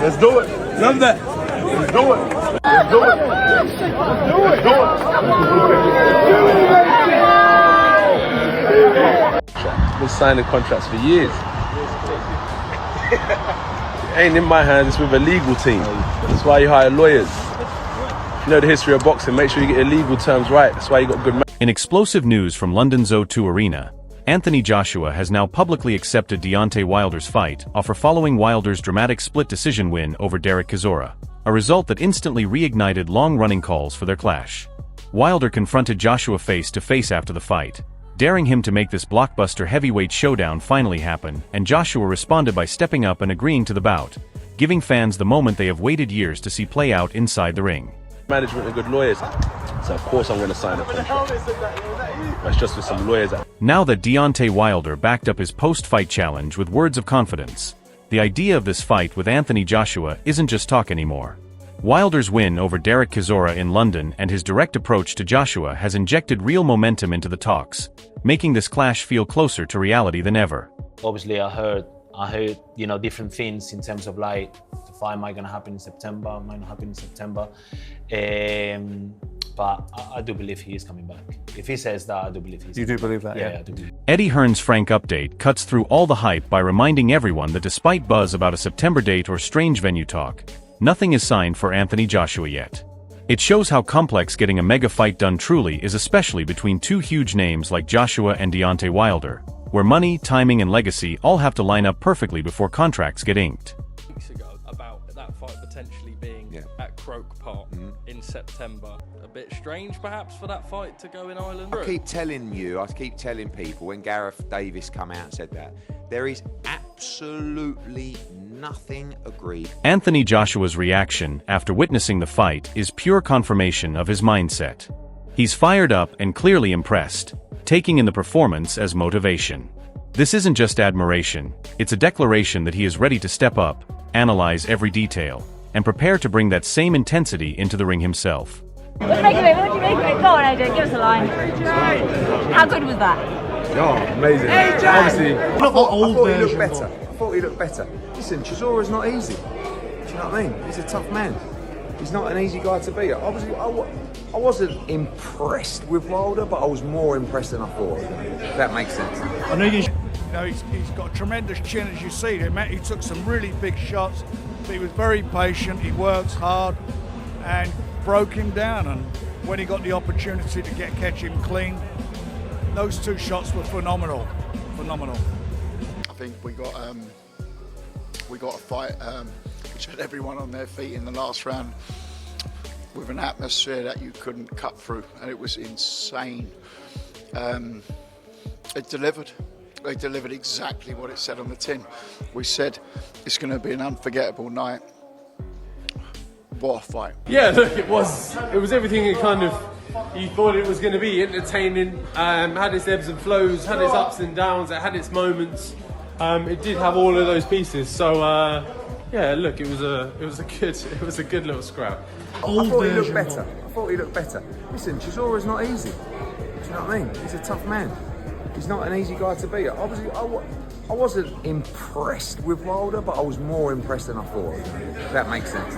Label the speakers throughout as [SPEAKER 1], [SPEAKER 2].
[SPEAKER 1] Let's do it.
[SPEAKER 2] Love that.
[SPEAKER 1] Let's do it. Let's do it. Let's do it.
[SPEAKER 3] Been signing contracts for years. It ain't in my hands, it's with a legal team. That's why you hire lawyers. If you know the history of boxing, make sure you get your legal terms right. That's why you got good.
[SPEAKER 4] In explosive news from London's O2 Arena, Anthony Joshua has now publicly accepted Deontay Wilder's fight offer following Wilder's dramatic split decision win over Chisora, a result that instantly reignited long-running calls for their clash. Wilder confronted Joshua face-to-face after the fight, daring him to make this blockbuster heavyweight showdown finally happen, and Joshua responded by stepping up and agreeing to the bout, giving fans the moment they have waited years to see play out inside the ring.
[SPEAKER 3] Management and good lawyers, so of course I'm going to sign a contract. That's just with some lawyers.
[SPEAKER 4] Now that Deontay Wilder backed up his post-fight challenge with words of confidence, the idea of this fight with Anthony Joshua isn't just talk anymore. Wilder's win over Chisora in London and his direct approach to Joshua has injected real momentum into the talks, making this clash feel closer to reality than ever.
[SPEAKER 5] Obviously, I heard, different things in terms of like, the fight might gonna happen in September, might not happen in September. But I do believe he is coming back. If he says that, I do believe he's.
[SPEAKER 2] You do believe that?
[SPEAKER 5] Yeah, I do believe.
[SPEAKER 4] Eddie Hearn's frank update cuts through all the hype by reminding everyone that despite buzz about a September date or strange venue talk, nothing is signed for Anthony Joshua yet. It shows how complex getting a mega fight done truly is, especially between two huge names like Joshua and Deontay Wilder, where money, timing, and legacy all have to line up perfectly before contracts get inked.
[SPEAKER 6] Weeks ago about that fight potentially being at Croke Park in September. A bit strange perhaps for that fight to go in Ireland.
[SPEAKER 7] I keep telling people, when Gareth Davis come out and said that, there is absolutely nothing agreed.
[SPEAKER 4] Anthony Joshua's reaction after witnessing the fight is pure confirmation of his mindset. He's fired up and clearly impressed, taking in the performance as motivation. This isn't just admiration, it's a declaration that he is ready to step up, analyze every detail, and prepare to bring that same intensity into the ring himself.
[SPEAKER 8] What do you make of it? What do you make of it? Go on, AJ, give us a line. How good was that?
[SPEAKER 1] Oh, amazing. Obviously,
[SPEAKER 7] I thought he looked better. I thought he looked better. Listen, Chisora's not easy. Do you know what I mean? He's a tough man. He's not an easy guy to beat. Obviously, I wasn't impressed with Wilder, but I was more impressed than I thought. If that makes sense.
[SPEAKER 2] I know
[SPEAKER 9] he's got a tremendous chin, as you see. He took some really big shots. He was very patient. He worked hard and broke him down. And when he got the opportunity to catch him clean, those two shots were phenomenal. Phenomenal.
[SPEAKER 10] I think we got a fight which had everyone on their feet in the last round with an atmosphere that you couldn't cut through, and it was insane. It delivered. They delivered exactly what it said on the tin. We said it's going to be an unforgettable night. What a fight.
[SPEAKER 11] Yeah, look, it was everything you thought it was going to be. Entertaining, had its ebbs and flows, had its ups and downs, it had its moments. It did have all of those pieces. So yeah, look, it was a good little scrap.
[SPEAKER 7] I thought he looked better. Listen, Chisora's not easy. Do you know what I mean? He's a tough man. He's not an easy guy to beat. Obviously, I wasn't impressed with Wilder, but I was more impressed than I thought. If that makes sense.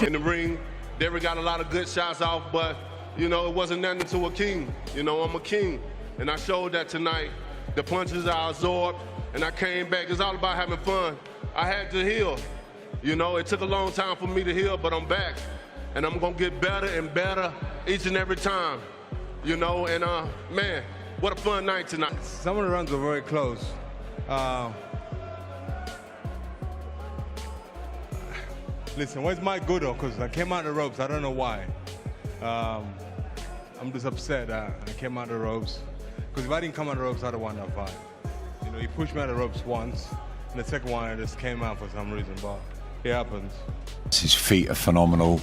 [SPEAKER 1] In the ring, Derek got a lot of good shots off, but it wasn't nothing to a king. I'm a king, and I showed that tonight. The punches I absorbed, and I came back. It's all about having fun. I had to heal. It took a long time for me to heal, but I'm back, and I'm gonna get better and better each and every time. And man, what a fun night tonight.
[SPEAKER 2] Some of the rounds were very close. Listen, where's my good though? Because I came out the ropes. I don't know why. I'm just upset that I came out the ropes. Because if I didn't come out the ropes, I'd have won that fight. He pushed me out the ropes once, and the second one I just came out for some reason, but it happens.
[SPEAKER 12] His feet are phenomenal.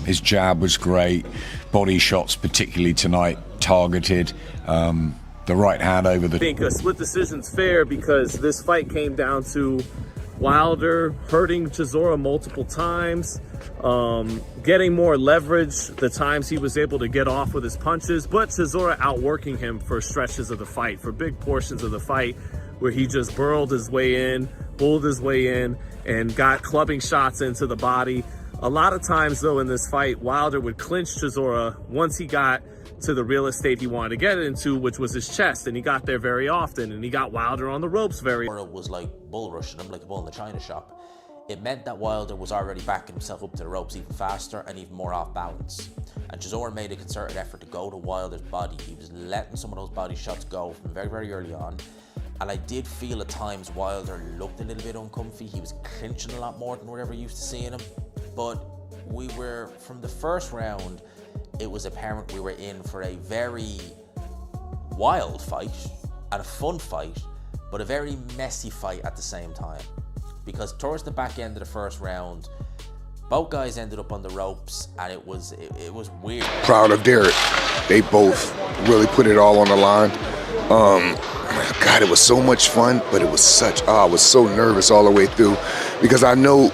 [SPEAKER 12] His jab was great. Body shots, particularly tonight, targeted. The right hand over the...
[SPEAKER 3] I think a split decision's fair because this fight came down to Wilder hurting Chisora multiple times, getting more leverage the times he was able to get off with his punches, but Chisora outworking him for stretches of the fight, for big portions of the fight, where he just burrowed his way in, pulled his way in and got clubbing shots into the body. A lot of times, though, in this fight, Wilder would clinch Chisora once he got to the real estate he wanted to get into, which was his chest, and he got there very often, and he got Wilder on the ropes very often.
[SPEAKER 13] It was like bull rushing him like a bull in the china shop. It meant that Wilder was already backing himself up to the ropes even faster and even more off balance. And Chisora made a concerted effort to go to Wilder's body. He was letting some of those body shots go from very, very early on. And I did feel at times Wilder looked a little bit uncomfy. He was clinching a lot more than we're ever used to seeing him. But we were, from the first round, it was apparent we were in for a very wild fight and a fun fight, but a very messy fight at the same time. Because towards the back end of the first round, both guys ended up on the ropes, and it was weird.
[SPEAKER 14] Proud of Derek. They both really put it all on the line. God, it was so much fun, but it was I was so nervous all the way through, because I know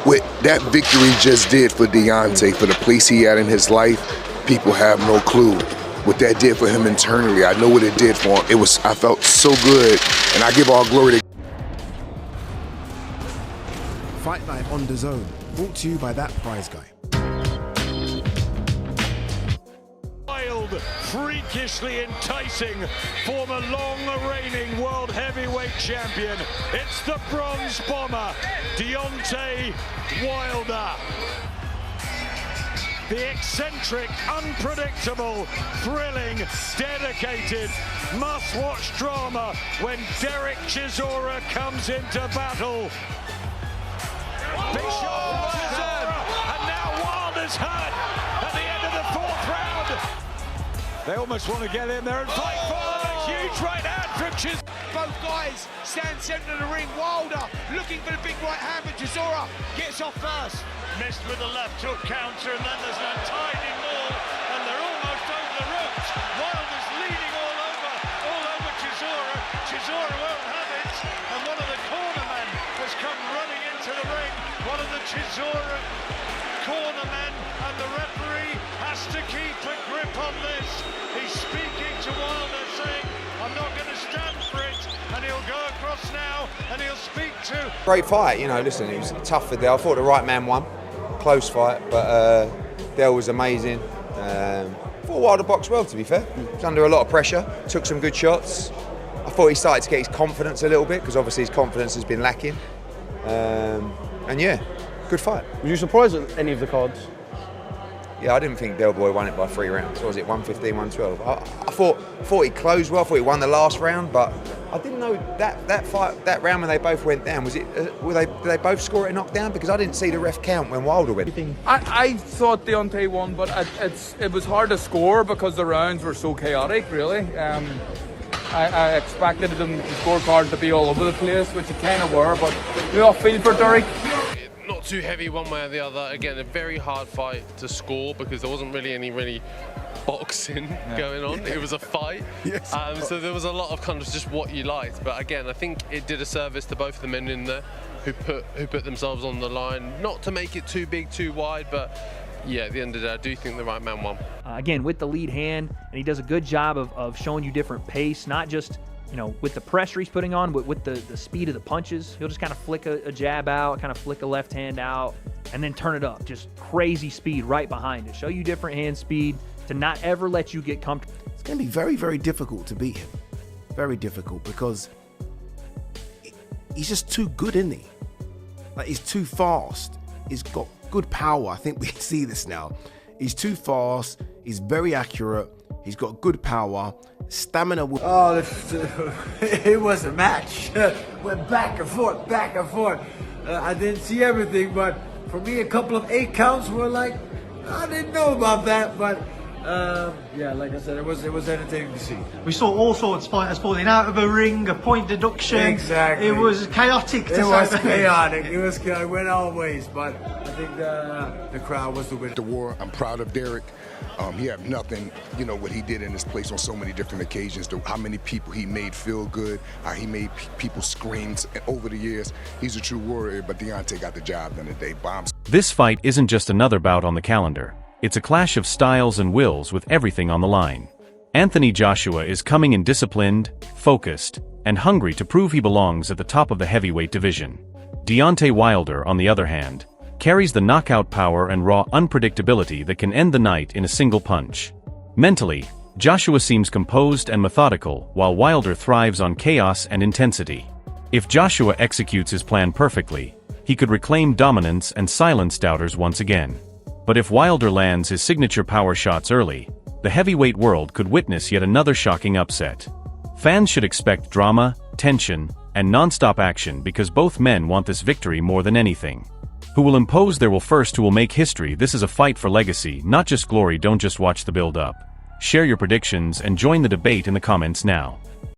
[SPEAKER 14] what that victory just did for Deontay, for the place he had in his life. People have no clue what that did for him internally. I know what it did for him. I felt so good, and I give all glory to
[SPEAKER 15] Fight Night on DAZN, brought to you by That Prize Guy.
[SPEAKER 16] Wild, freakishly enticing, former long-reigning world heavyweight champion. It's the bronze bomber, Deontay Wilder. The eccentric, unpredictable, thrilling, dedicated, must-watch drama when Derek Chisora comes into battle. Big shot from Chisora, and now Wilder's hurt at the end of the fourth round. They almost want to get in there and fight for a huge right hand from Chisora.
[SPEAKER 17] Both guys stand centre of the ring. Wilder looking for the big right hand, but Chisora gets off first.
[SPEAKER 16] Missed with the left hook counter, and then there's a tiny maul, and they're almost over the ropes. Wilder's leading all over Chisora. Chisora won't have it, and one of the cornermen has come running into the ring. One of the Chisora cornermen, and the referee has to keep a grip on this. He's speaking to Wilder, saying, I'm not going to stand for it, and he'll go across now, and he'll speak to...
[SPEAKER 7] Great fight, you know, listen, it was tough for Del. I thought the right man won. Close fight, but Del was amazing. Thought Wilder boxed well, to be fair. He was under a lot of pressure, took some good shots. I thought he started to get his confidence a little bit, because obviously his confidence has been lacking. And yeah, good fight.
[SPEAKER 18] Were you surprised at any of the cards?
[SPEAKER 7] Yeah, I didn't think Del Boy won it by 3 rounds. What was it, 115, 112? I thought he closed well. I thought he won the last round, but I didn't know that fight, that round when they both went down. Was it? Did they both score it a knockdown? Because I didn't see the ref count when Wilder went.
[SPEAKER 19] I thought Deontay won, but it was hard to score because the rounds were so chaotic. Really, I expected the scorecard to be all over the place, which it kind of were. But we all feel for Derek.
[SPEAKER 11] Not too heavy one way or the other. Again, a very hard fight to score because there wasn't really any boxing going on. It was a fight.
[SPEAKER 15] Yes.
[SPEAKER 11] So there was a lot of kind of just what you liked. But again, I think it did a service to both the men in there who put themselves on the line. Not to make it too big, too wide, but yeah, at the end of the day, I do think the right man won.
[SPEAKER 20] Again, with the lead hand, and he does a good job of showing you different pace, not just, you know, with the pressure he's putting on, but with the speed of the punches. He'll just kind of flick a jab out, kind of flick a left hand out, and then turn it up. Just crazy speed right behind it. Show you different hand speed to not ever let you get comfortable.
[SPEAKER 15] It's going to be very, very difficult to beat him. Very difficult, because he's just too good, isn't he? Like, he's too fast. He's got good power. I think we see this now. He's too fast. He's very accurate. He's got good power. Stamina.
[SPEAKER 21] Oh, it was a match. Went back and forth, back and forth. I didn't see everything, but for me, a couple of 8 counts were like, I didn't know about that, but yeah, like I said, it was entertaining to see.
[SPEAKER 22] We saw all sorts of fighters falling out of a ring, a point deduction.
[SPEAKER 21] Exactly.
[SPEAKER 22] It was chaotic.
[SPEAKER 21] It was chaotic. It was chaotic. It went all ways, but I think the crowd was the winner.
[SPEAKER 14] The war. I'm proud of Derek. He had nothing, you know, what he did in this place on so many different occasions, how many people he made feel good, how he made people scream over the years. He's a true warrior, but Deontay got the job done today. Bombs.
[SPEAKER 4] This fight isn't just another bout on the calendar. It's a clash of styles and wills with everything on the line. Anthony Joshua is coming in disciplined, focused, and hungry to prove he belongs at the top of the heavyweight division. Deontay Wilder, on the other hand, carries the knockout power and raw unpredictability that can end the night in a single punch. Mentally, Joshua seems composed and methodical, while Wilder thrives on chaos and intensity. If Joshua executes his plan perfectly, he could reclaim dominance and silence doubters once again. But if Wilder lands his signature power shots early, the heavyweight world could witness yet another shocking upset. Fans should expect drama, tension, and non-stop action because both men want this victory more than anything. Who will impose their will first? Who will make history? This is a fight for legacy, not just glory. Don't just watch the build-up. Share your predictions and join the debate in the comments now.